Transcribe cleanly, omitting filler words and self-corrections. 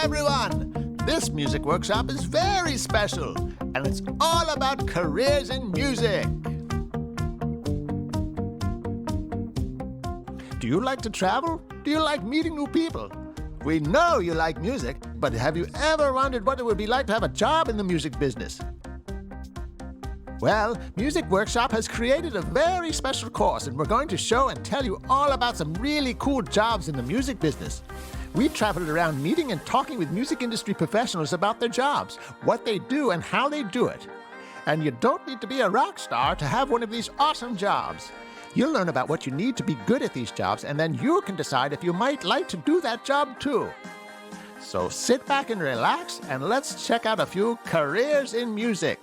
everyone! This music workshop is very special, and it's all about careers in music. Do you like to travel? Do you like meeting new people? We know you like music, but have you ever wondered what it would be like to have a job in the music business? Well, Music Workshop has created a very special course, and we're going to show and tell you all about some really cool jobs in the music business. We've traveled around meeting and talking with music industry professionals about their jobs, what they do, and how they do it. And you don't need to be a rock star to have one of these awesome jobs. You'll learn about what you need to be good at these jobs, and then you can decide if you might like to do that job too. So sit back and relax, and let's check out a few careers in music.